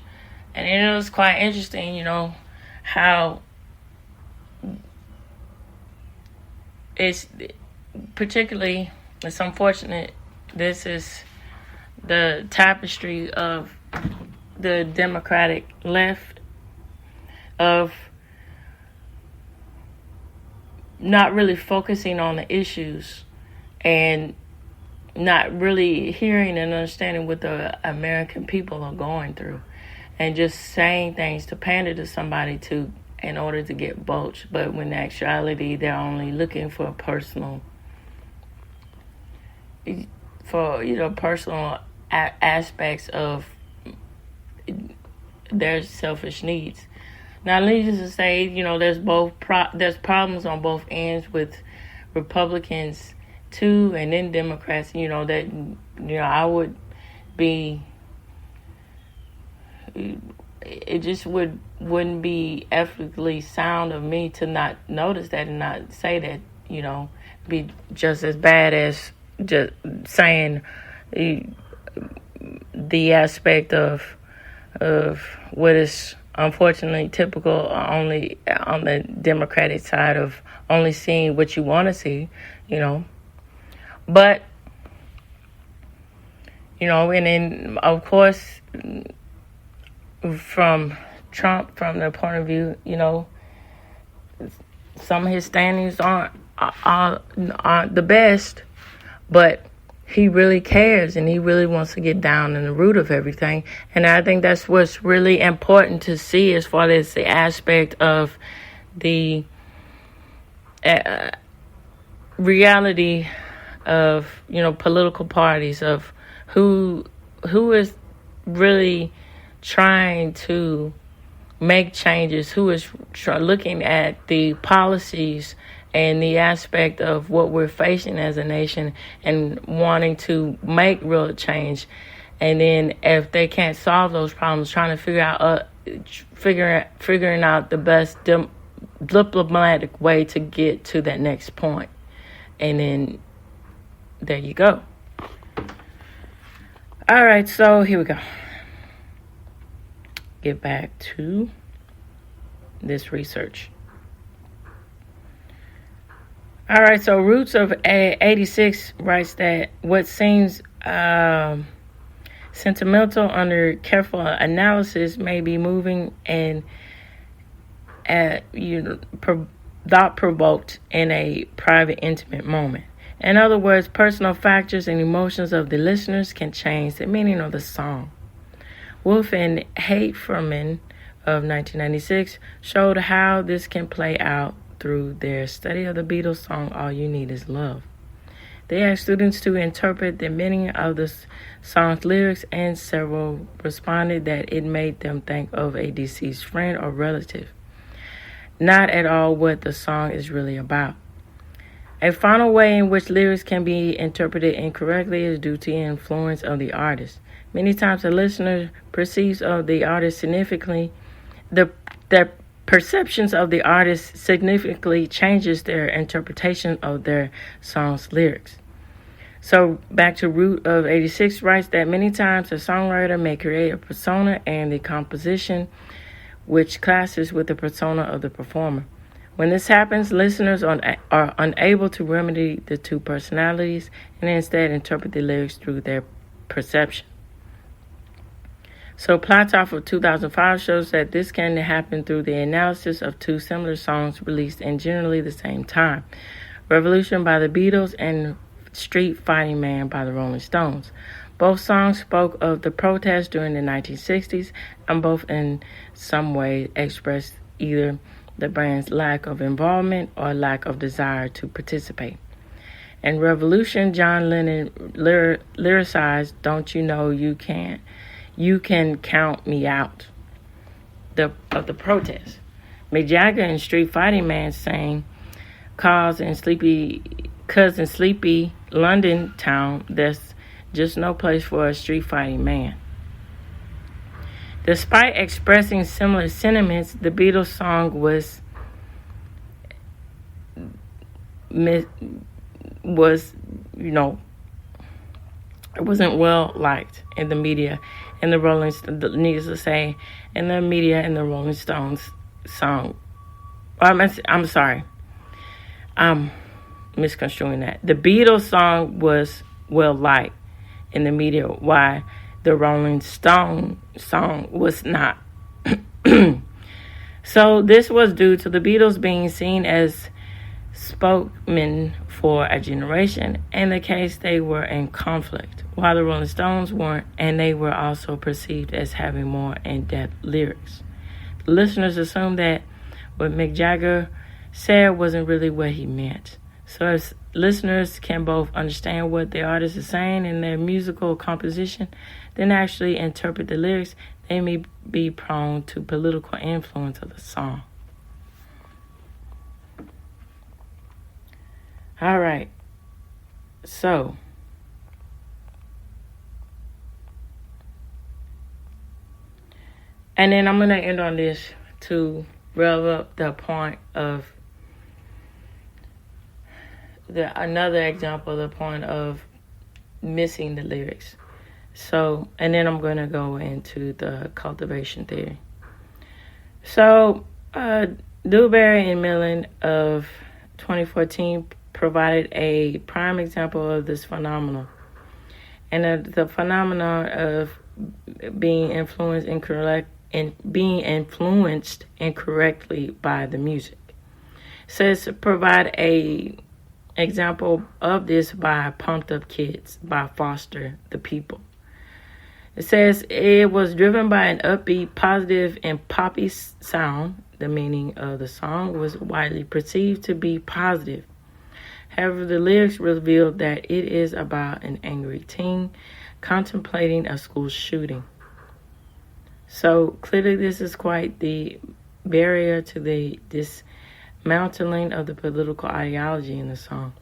And it was quite interesting, how it's unfortunate. This is the tapestry of the Democratic left of not really focusing on the issues and not really hearing and understanding what the American people are going through, and just saying things to pander to somebody in order to get votes. But when in actuality, they're only looking for personal aspects of their selfish needs. Now, needless to say, there's problems on both ends with Republicans too, and then Democrats. I would be. It just wouldn't be ethically sound of me to not notice that and not say that. Be just as bad as just saying the aspect of what is unfortunately typical only on the Democratic side of only seeing what you want to see, But, and then, of course, from Trump, from the point of view, some of his standings aren't the best, but he really cares and he really wants to get down in the root of everything. And I think that's what's really important to see as far as the aspect of the reality of, political parties, of who is really trying to make changes, who is looking at the policies and the aspect of what we're facing as a nation and wanting to make real change. And then if they can't solve those problems, trying to figuring out the best diplomatic way to get to that next point. And then there you go. All right, so here we go. Get back to this research. All right, so Roots of 86 writes that what seems sentimental under careful analysis may be moving and thought-provoked in a private, intimate moment. In other words, personal factors and emotions of the listeners can change the meaning of the song. Wolf and Haferman of 1996 showed how this can play out through their study of the Beatles song All You Need Is Love. They asked students to interpret the meaning of the song's lyrics, and several responded that it made them think of a deceased friend or relative, not at all what the song is really about. A final way in which lyrics can be interpreted incorrectly is due to the influence of the artist. Many times the listener perceives of the artist significantly, their perceptions of the artist significantly changes their interpretation of their song's lyrics. So back to Root of 86 writes that many times a songwriter may create a persona and the composition which clashes with the persona of the performer. When this happens, listeners are unable to remedy the two personalities and instead interpret the lyrics through their perception. So Platoff of 2005 shows that this can happen through the analysis of two similar songs released in generally the same time, Revolution by the Beatles and Street Fighting Man by the Rolling Stones. Both songs spoke of the protests during the 1960s and both in some way expressed either the band's lack of involvement or lack of desire to participate. In Revolution, John Lennon lyricized, "Don't you know you can count me out," of the protest. Mick Jagger in Street Fighting Man sang, "Cause in sleepy London town, there's just no place for a street fighting man." Despite expressing similar sentiments, the Beatles song was, it wasn't well liked in the media and the needless to say, in the media and the Rolling Stones song. I'm sorry. I'm misconstruing that. The Beatles song was well liked in the media, why the Rolling Stone song was not. So this was due to the Beatles being seen as spokesmen for a generation. In the case, they were in conflict, while the Rolling Stones weren't, and they were also perceived as having more in-depth lyrics. The listeners assumed that what Mick Jagger said wasn't really what he meant. So as listeners can both understand what the artist is saying in their musical composition, then actually interpret the lyrics, they may be prone to political influence of the song. All right. So, and then I'm going to end on this to rev up the point of another example, the point of missing the lyrics. So, and then I'm going to go into the cultivation theory. So, Dewberry and Millen of 2014 provided a prime example of this phenomenon, and the phenomenon of being influenced incorrectly by the music. It says provide a example of this by Pumped Up Kids by Foster the People. It says it was driven by an upbeat, positive, and poppy sound. The meaning of the song was widely perceived to be positive. However, the lyrics revealed that it is about an angry teen contemplating a school shooting. So clearly this is quite the barrier to the dismantling of the political ideology in the song.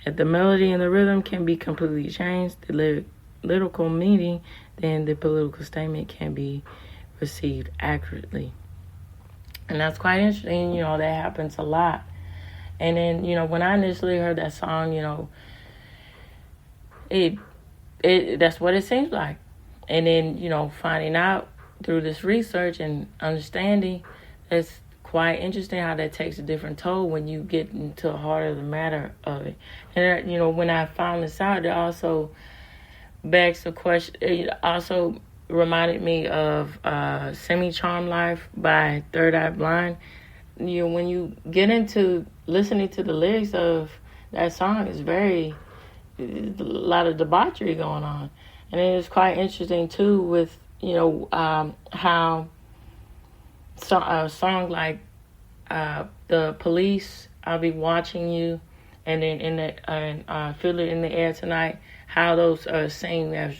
If the melody and the rhythm can be completely changed, the lyrical meaning, then the political statement can be received accurately. And that's quite interesting, that happens a lot. And then, when I initially heard that song, it that's what it seems like. And then, finding out through this research and understanding, it's quite interesting how that takes a different toll when you get into the heart of the matter of it. And, when I found this out, it also begs the question, it also reminded me of Semi-Charmed Life by Third Eye Blind. When you get into listening to the lyrics of that song, it's a lot of debauchery going on. And it is quite interesting, too, with, how a song like The Police, I'll Be Watching You, and then Feel It in the Air Tonight, how those are seen as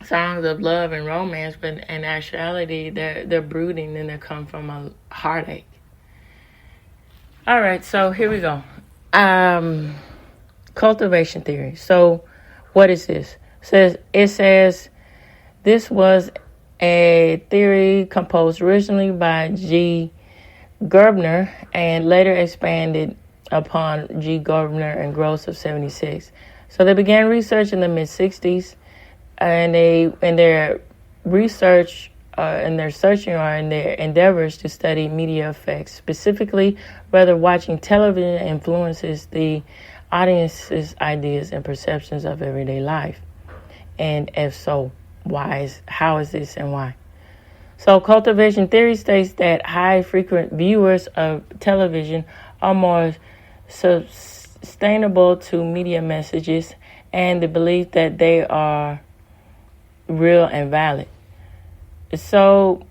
songs of love and romance, but in actuality, they're brooding and they come from a heartache. All right, so here we go. Cultivation theory. So what is this? It says this was a theory composed originally by G. Gerbner and later expanded upon G. Gerbner and Gross of 76. So they began research in the mid-60s, and in their research in their searching or in their endeavors to study media effects, specifically whether watching television influences the audience's ideas and perceptions of everyday life. And if so, how is this and why? So cultivation theory states that high-frequent viewers of television are more sustainable to media messages and the belief that they are real and valid. So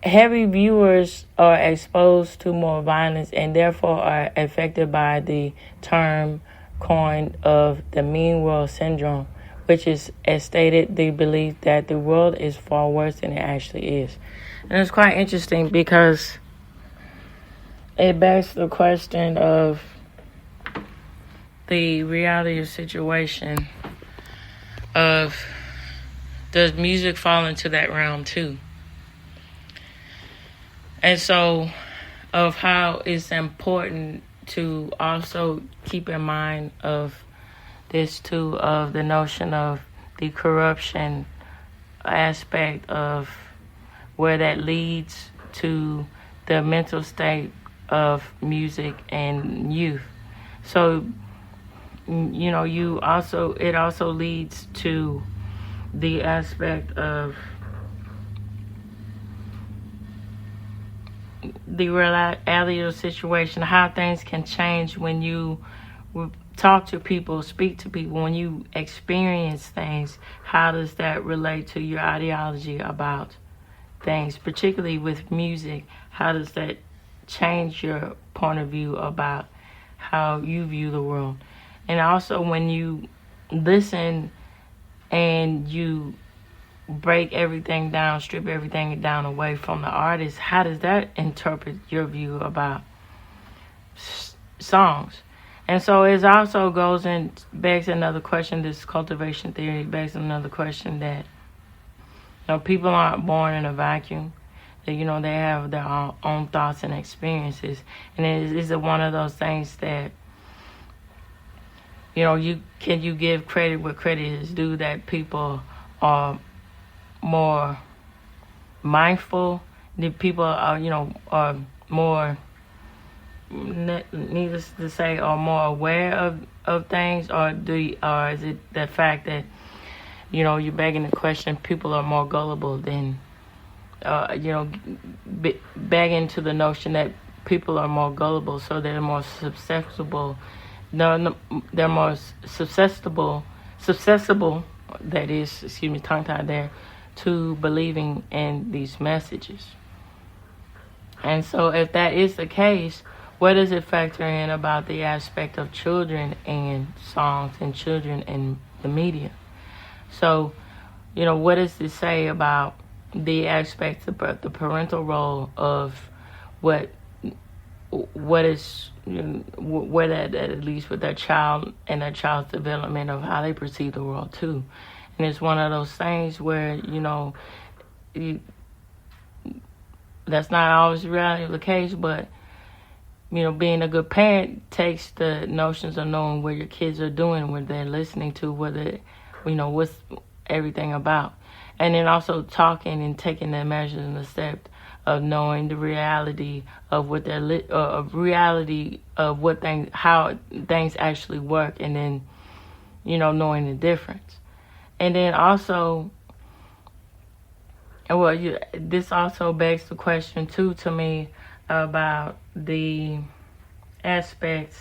heavy viewers are exposed to more violence and therefore are affected by the term coined of the mean world syndrome, which is, as stated, the belief that the world is far worse than it actually is. And it's quite interesting because it begs the question of the reality of situation of, does music fall into that realm too? And so of how it's important to also keep in mind of this too, of the notion of the corruption aspect of where that leads to the mental state of music and youth. So, it also leads to the aspect of the reality of the situation, how things can change when you talk to people, speak to people, when you experience things. How does that relate to your ideology about things, particularly with music? How does that change your point of view about how you view the world? And also when you listen and you break everything down, strip everything down away from the artist, how does that interpret your view about songs? And so it also goes and begs another question. This cultivation theory begs another question that people aren't born in a vacuum. That they have their own thoughts and experiences, and it is one of those things that you give credit where credit is due, that people are more mindful, that people are more, needless to say, are more aware of things, or is it the fact that you're begging the question, people are more gullible than begging to the notion that people are more gullible, so they're more susceptible. No, they're more susceptible. That is, tongue-tied there, to believing in these messages. And so, if that is the case, what does it factor in about the aspect of children and songs and children and the media? So, what does this say about the aspects of the parental role of what is, where that, at least with their child and their child's development of how they perceive the world too? And it's one of those things where, that's not always the reality of the case, but, being a good parent takes the notions of knowing what your kids are doing, what they're listening to, whether, what's everything about. And then also talking and taking the measures and the steps of knowing the reality of what reality of what how things actually work, and then, knowing the difference. And then also, this also begs the question too to me about the aspects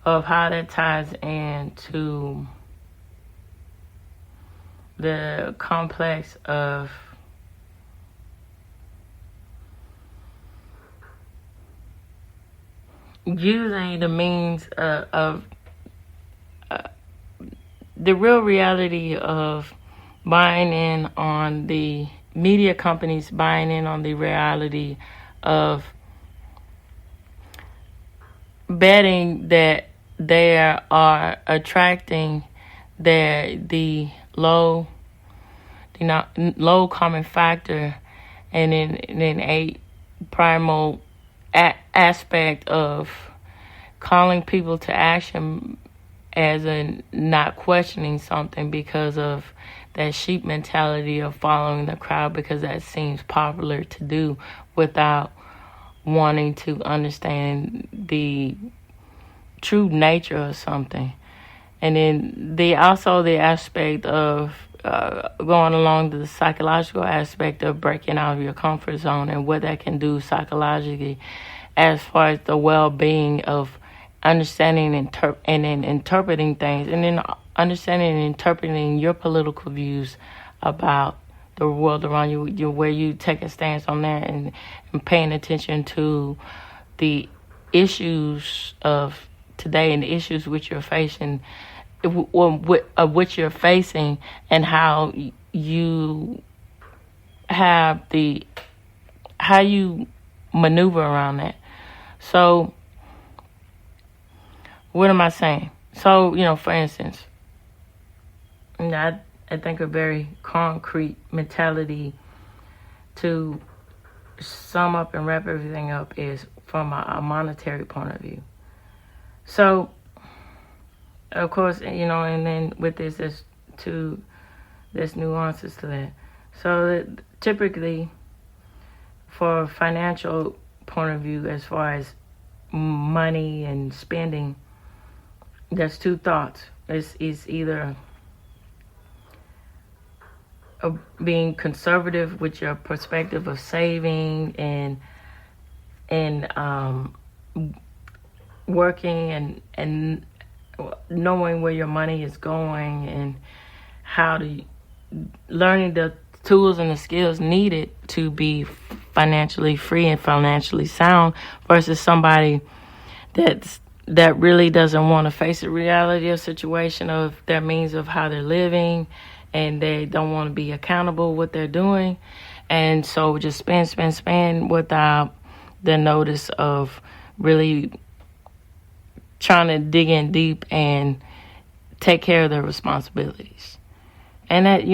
of how that ties into the complex of using the means of the real reality of buying in on the media companies, buying in on the reality of betting that they are attracting the low, low common factor, and then a primal aspect of calling people to action as in not questioning something because of that sheep mentality of following the crowd because that seems popular to do without wanting to understand the true nature of something. And then the aspect of going along to the psychological aspect of breaking out of your comfort zone and what that can do psychologically as far as the well-being of understanding and interpreting things, and then understanding and interpreting your political views about the world around you, where you take a stance on that, and paying attention to the issues of today and the issues which you're facing, which you're facing, and how you how you maneuver around that. So, what am I saying? So, for instance, I think a very concrete mentality to sum up and wrap everything up is from a monetary point of view. So, of course, and then with this, there's nuances to that. So, typically, for a financial point of view, as far as money and spending, there's two thoughts. It's either being conservative with your perspective of saving and working and knowing where your money is going and how to learning the tools and the skills needed to be financially free and financially sound, versus somebody that really doesn't want to face the reality of situation of their means of how they're living, and they don't want to be accountable what they're doing, and so just spend without the notice of really trying to dig in deep and take care of their responsibilities. And that,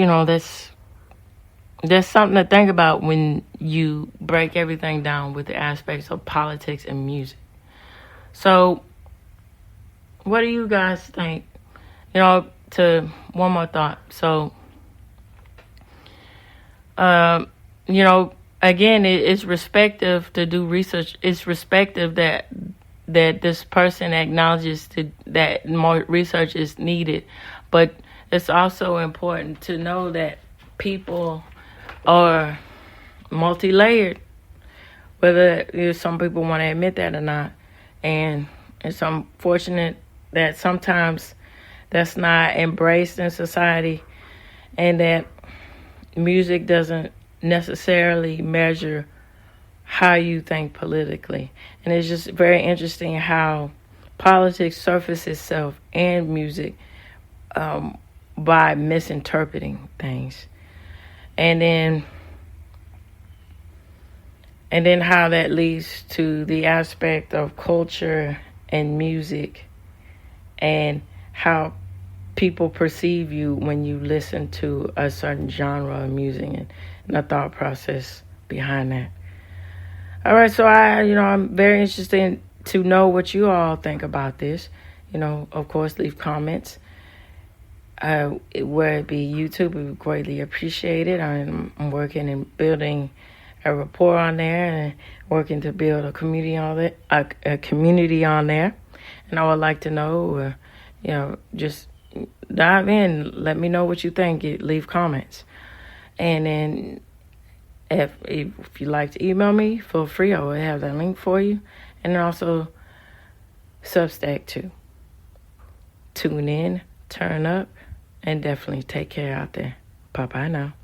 there's something to think about when you break everything down with the aspects of politics and music. So, what do you guys think? To one more thought. So, again, it's respective to do research. It's respective that this person acknowledges that more research is needed. But it's also important to know that people are multi-layered, whether some people want to admit that or not. And it's unfortunate that sometimes that's not embraced in society, and that music doesn't necessarily measure how you think politically. And it's just very interesting how politics surfaces itself and music by misinterpreting things. And then how that leads to the aspect of culture and music, and how people perceive you when you listen to a certain genre of music, and the thought process behind that. All right, so I'm very interested to know what you all think about this. Of course, leave comments. Where it be YouTube, we would greatly appreciate it. I'm working and building a rapport on there, and working to build a community on there. A community on there, and I would like to know, just dive in. Let me know what you think. Leave comments, and then if you'd like to email me, feel free. I will have that link for you, and then also Substack too. Tune in, turn up, and definitely take care out there. Bye-bye now.